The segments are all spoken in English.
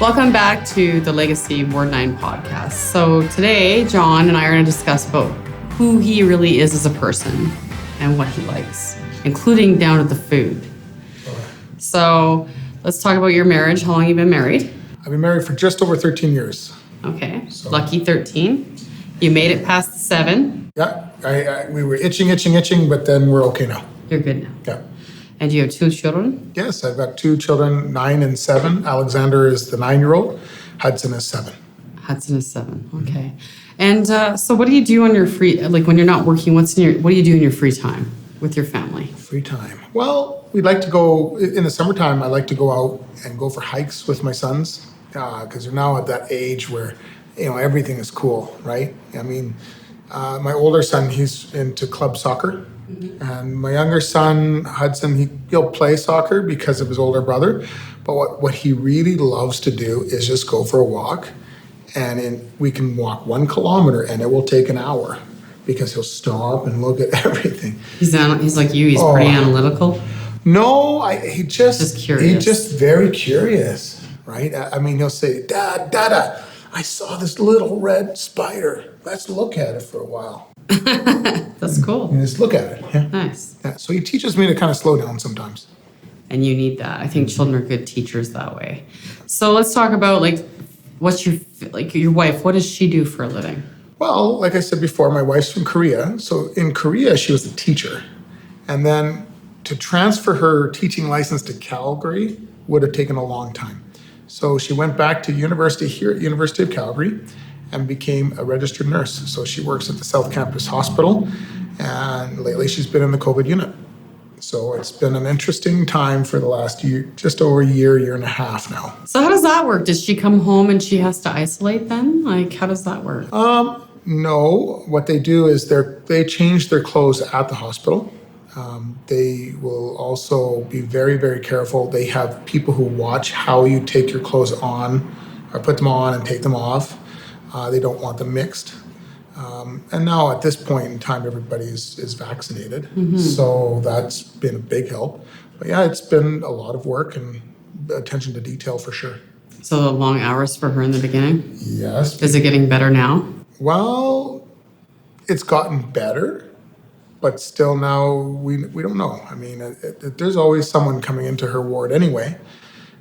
Welcome back to the Legacy Ward 9 podcast. So today, John and I are going to discuss about who he really is as a person and what he likes, including down to the food. So let's talk about your marriage. How long have you been married? I've been married for just over 13 years. Okay, lucky 13. You made it past the 7. Yeah, we were itching, but then we're okay now. You're good now. Yeah. And you have 2 children? Yes, I've got 2 children, 9 and 7. Alexander is the 9-year-old. Hudson is 7. Hudson is 7. Okay. And so what do you do on your free, like when you're not working, what do you do in your free time with your family? Free time. Well, we'd like to go, in the summertime, I like to go out and go for hikes with my sons because they're now at that age where, everything is cool, right? I mean, my older son, he's into club soccer. Mm-hmm. And my younger son, Hudson, he'll play soccer because of his older brother. But what he really loves to do is just go for a walk. And we can walk 1 kilometer and it will take an hour because he'll stop and look at everything. He's like you, he's pretty analytical? No, he's just curious. He's just very curious, right? I mean, he'll say, Dada, I saw this little red spider. Let's look at it for a while. That's cool. You just look at it. Yeah. Nice. Yeah. So he teaches me to kind of slow down sometimes. And you need that. I think children are good teachers that way. So let's talk about what's your wife? What does she do for a living? Well, like I said before, my wife's from Korea. So in Korea, she was a teacher. And then to transfer her teaching license to Calgary would have taken a long time. So she went back to university here at University of Calgary and became a registered nurse. So she works at the South Campus Hospital, and lately she's been in the COVID unit. So it's been an interesting time for the last year, just over a year and a half now. So how does that work? Does she come home and she has to isolate then? How does that work? No, what they do is they change their clothes at the hospital. They will also be very, very careful. They have people who watch how you take your clothes on or put them on and take them off. They don't want them mixed. And now at this point in time, everybody is vaccinated. Mm-hmm. So that's been a big help. But yeah, it's been a lot of work and attention to detail for sure. So the long hours for her in the beginning? Yes. Is it getting better now? Well, it's gotten better, but still now we don't know. I mean, there's always someone coming into her ward anyway,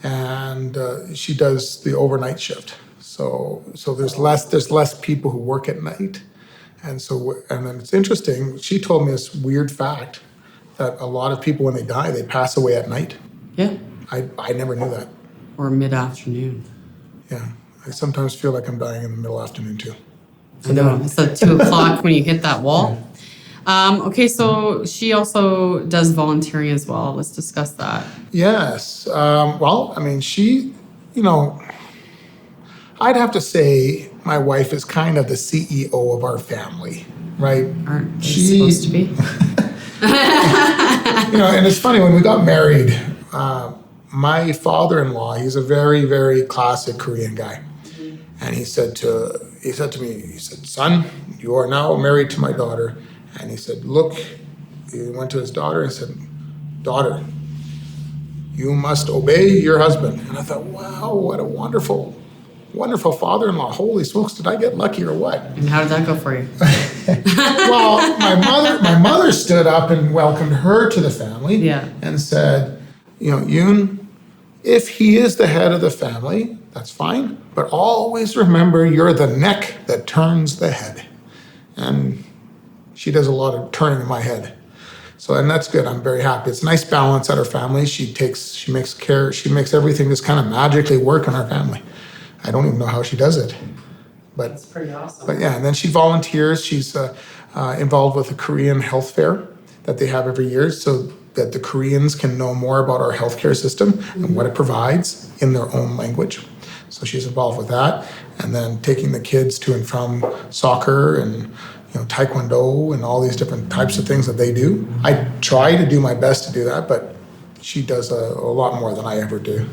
and she does the overnight shift. So there's less people who work at night, and then it's interesting. She told me this weird fact that a lot of people when they die they pass away at night. Yeah. I never knew that. Or mid-afternoon. Yeah, I sometimes feel like I'm dying in the middle afternoon too. I know, it's like 2 o'clock when you hit that wall. Okay, so she also does volunteering as well. Let's discuss that. Yes. Well, I mean, she, I'd have to say my wife is kind of the CEO of our family, right? Aren't they supposed to be? And it's funny, when we got married, my father-in-law, he's a very, very classic Korean guy. And he said to me, son, you are now married to my daughter. And he said, look, he went to his daughter and said, daughter, you must obey your husband. And I thought, wow, what a wonderful father-in-law. Holy smokes, did I get lucky or what? And how did that go for you? Well, my mother stood up and welcomed her to the family and said, Yoon, if he is the head of the family, that's fine. But always remember, you're the neck that turns the head. And she does a lot of turning in my head. So, and that's good. I'm very happy. It's a nice balance at our family. She makes everything just kind of magically work in our family. I don't even know how she does it. But that's pretty awesome. But yeah, and then she volunteers. She's involved with a Korean health fair that they have every year so that the Koreans can know more about our healthcare system and what it provides in their own language. So she's involved with that. And then taking the kids to and from soccer and taekwondo and all these different types of things that they do. I try to do my best to do that, but she does a lot more than I ever do.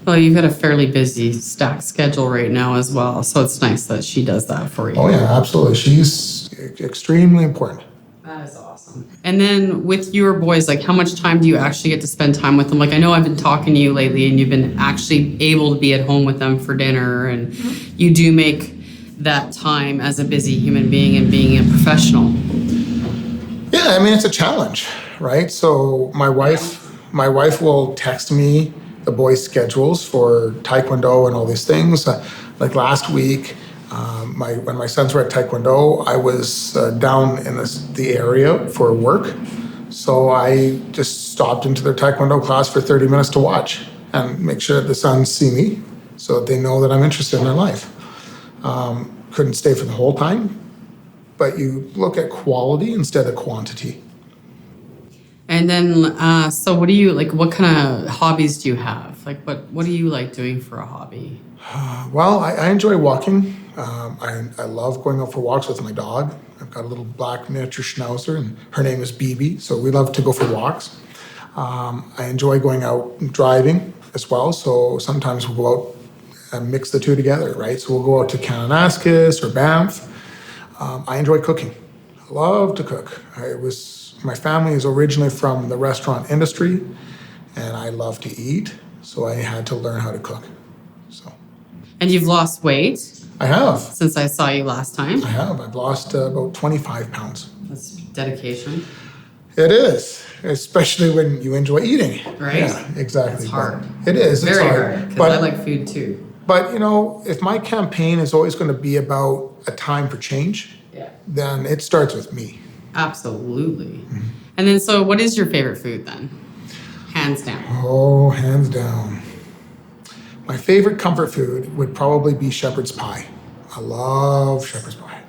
Well, you've got a fairly busy stacked schedule right now as well, so it's nice that she does that for you. Oh yeah, absolutely. She's extremely important. That is awesome. And then with your boys, like how much time do you actually get to spend time with them? Like I know I've been talking to you lately and you've been actually able to be at home with them for dinner and you do make that time as a busy human being and being a professional. Yeah, I mean, it's a challenge, right? So my wife will text me the boys' schedules for Taekwondo and all these things. Like last week, when my sons were at Taekwondo, I was down in the area for work. So I just stopped into their Taekwondo class for 30 minutes to watch and make sure that the sons see me so that they know that I'm interested in their life. Couldn't stay for the whole time, but you look at quality instead of quantity. And then, so what do you like? What kind of hobbies do you have? Like, what do you like doing for a hobby? Well, I enjoy walking. I love going out for walks with my dog. I've got a little black miniature schnauzer, and her name is BB. So we love to go for walks. I enjoy going out and driving as well. So sometimes we'll go out and mix the two together, right? So we'll go out to Kananaskis or Banff. I enjoy cooking. I love to cook. My family is originally from the restaurant industry, and I love to eat, so I had to learn how to cook. So. And you've lost weight I have. since I saw you last time. I have. I've lost about 25 pounds. That's dedication. It is, especially when you enjoy eating. Right? Yeah, exactly. It's hard. It is. It's Very hard, because I like food too. But, if my campaign is always going to be about a time for change, then it starts with me. Absolutely. And then, so what is your favorite food then? Hands down. Oh, hands down. My favorite comfort food would probably be shepherd's pie. I love shepherd's pie.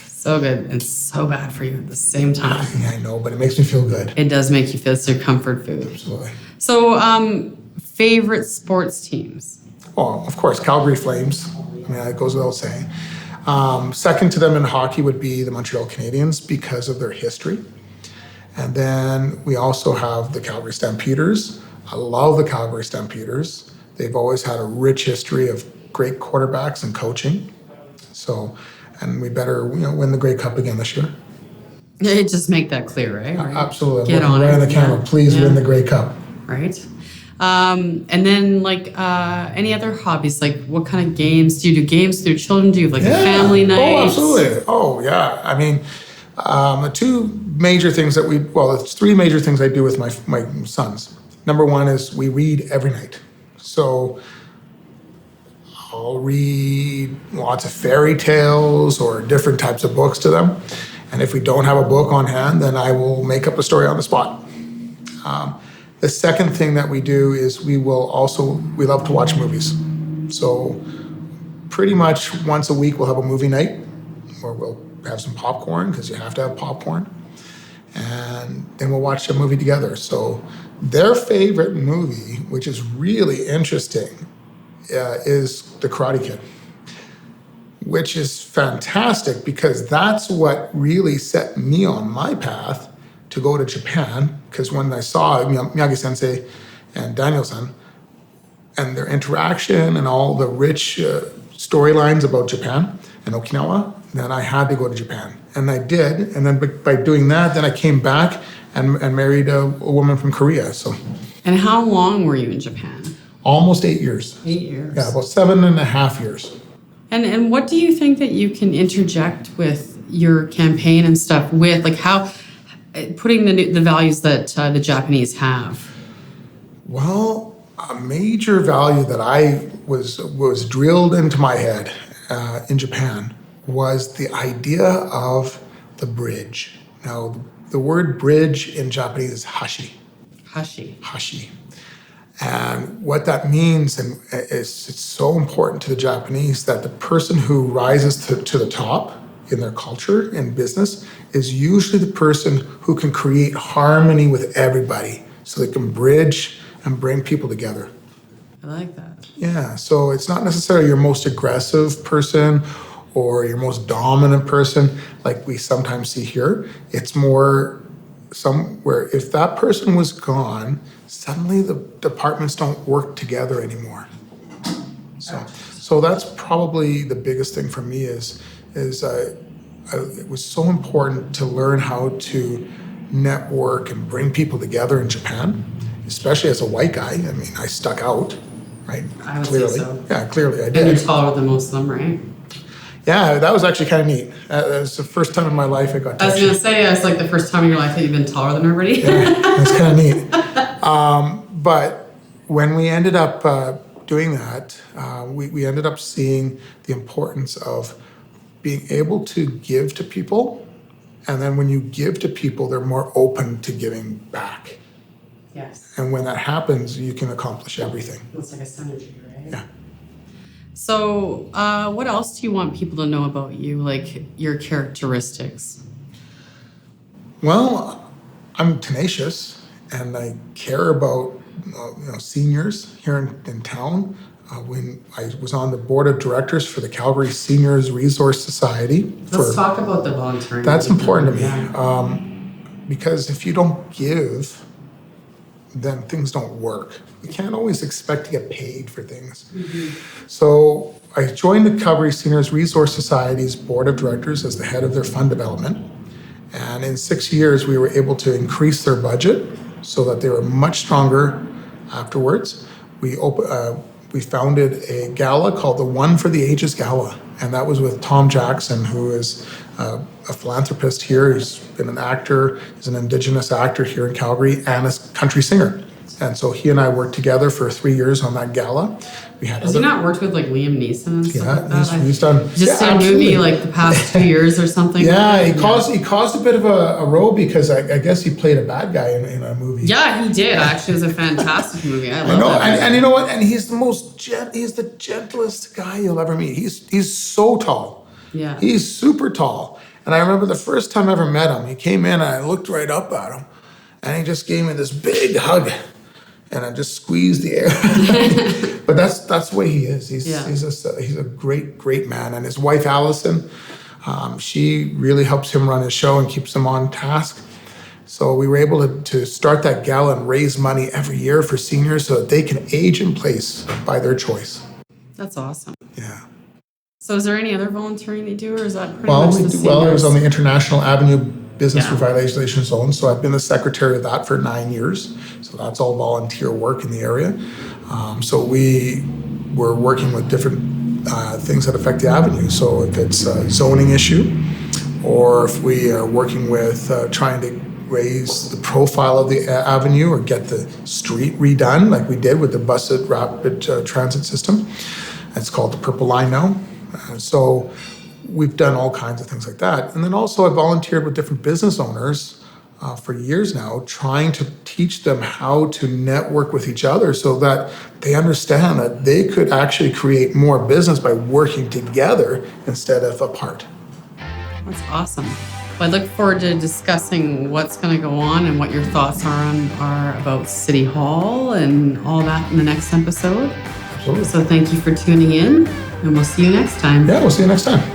So good and so bad for you at the same time. Yeah, I know, but it makes me feel good. It does make you feel it's your comfort food. Absolutely. So, favorite sports teams? Oh, of course, Calgary Flames. I mean, that goes without saying. Second to them in hockey would be the Montreal Canadiens because of their history. And then we also have the Calgary Stampeders. I love the Calgary Stampeders. They've always had a rich history of great quarterbacks and coaching. So, and we better win the Grey Cup again this year. Just make that clear, right? Absolutely. Get on right it. on the camera. Please win the Grey Cup. Right. And then any other hobbies? Like what kind of games? Do you do games with your children? Do you have a family night? Oh, absolutely. Oh, yeah. I mean, the two major things it's three major things I do with my sons. Number one is we read every night. So I'll read lots of fairy tales or different types of books to them. And if we don't have a book on hand, then I will make up a story on the spot. The second thing that we do is we love to watch movies. So pretty much once a week we'll have a movie night where we'll have some popcorn because you have to have popcorn. And then we'll watch a movie together. So their favorite movie, which is really interesting, is The Karate Kid, which is fantastic because that's what really set me on my path to go to Japan. Because when I saw Miyagi-sensei and Daniel-san and their interaction and all the rich storylines about Japan and Okinawa, then I had to go to Japan. And I did. And then by doing that, then I came back and married a woman from Korea. So. And how long were you in Japan? Almost 8 years. 8 years. Yeah, about 7.5 years. And what do you think that you can interject with your campaign and stuff with, like how, putting the values that the Japanese have? Well, a major value that I was drilled into my head in Japan was the idea of the bridge. Now, the word bridge in Japanese is hashi. Hashi. Hashi. And what that means is it's so important to the Japanese that the person who rises to the top in their culture, in business, is usually the person who can create harmony with everybody so they can bridge and bring people together. I like that. Yeah, so it's not necessarily your most aggressive person or your most dominant person like we sometimes see here. It's more somewhere if that person was gone, suddenly the departments don't work together anymore. So that's probably the biggest thing for me is it was so important to learn how to network and bring people together in Japan, especially as a white guy. I mean, I stuck out, right? I would Clearly. say so. Yeah, clearly I And you're did. taller than most of them, right? Yeah, that was actually kind of neat. That was the first time in my life I got I was touched. going to say, it's like the first time in your life that you've been taller than everybody. That's kind of neat. But when we ended up doing that, we ended up seeing the importance of being able to give to people. And then when you give to people, they're more open to giving back. Yes. And when that happens, you can accomplish everything. It's like a synergy, right? Yeah. So, what else do you want people to know about you, like your characteristics? Well, I'm tenacious and I care about seniors here in town. When I was on the board of directors for the Calgary Seniors Resource Society. Let's talk about the volunteering. That's important to me. Yeah. Because if you don't give, then things don't work. You can't always expect to get paid for things. So I joined the Calgary Seniors Resource Society's board of directors as the head of their fund development. And in 6 years, we were able to increase their budget so that they were much stronger afterwards. We founded a gala called the One for the Ages Gala. And that was with Tom Jackson, who is a philanthropist here. He's been an actor, he's an Indigenous actor here in Calgary, and a country singer. And so he and I worked together for 3 years on that gala. We had Has he not worked with like Liam Neeson and stuff like that? He's done. Just did a movie like the past 2 years or something. Yeah, he caused a bit of a row because I guess he played a bad guy in a movie. Yeah, he did. Actually, it was a fantastic movie. I love that. And you know what? And he's he's the gentlest guy you'll ever meet. He's so tall. Yeah. He's super tall. And I remember the first time I ever met him, he came in and I looked right up at him and he just gave me this big hug. And I just squeezed the air. But that's the way he is. He's a great man. And his wife, Allison, she really helps him run his show and keeps him on task. So we were able to start that gala and raise money every year for seniors so that they can age in place by their choice. That's awesome. Yeah. So is there any other volunteering they do, or is that pretty much the same? I was on the International Avenue Business Revitalization Zone, so I've been the secretary of that for 9 years. So that's all volunteer work in the area. So we were working with different things that affect the avenue. So if it's a zoning issue, or if we are working with trying to raise the profile of the avenue or get the street redone, like we did with the bused rapid transit system. It's called the Purple Line now. So we've done all kinds of things like that. And then also I volunteered with different business owners for years now, trying to teach them how to network with each other so that they understand that they could actually create more business by working together instead of apart. That's awesome. Well, I look forward to discussing what's going to go on and what your thoughts are about City Hall and all that in the next episode. Absolutely. So thank you for tuning in, and we'll see you next time. Yeah, we'll see you next time.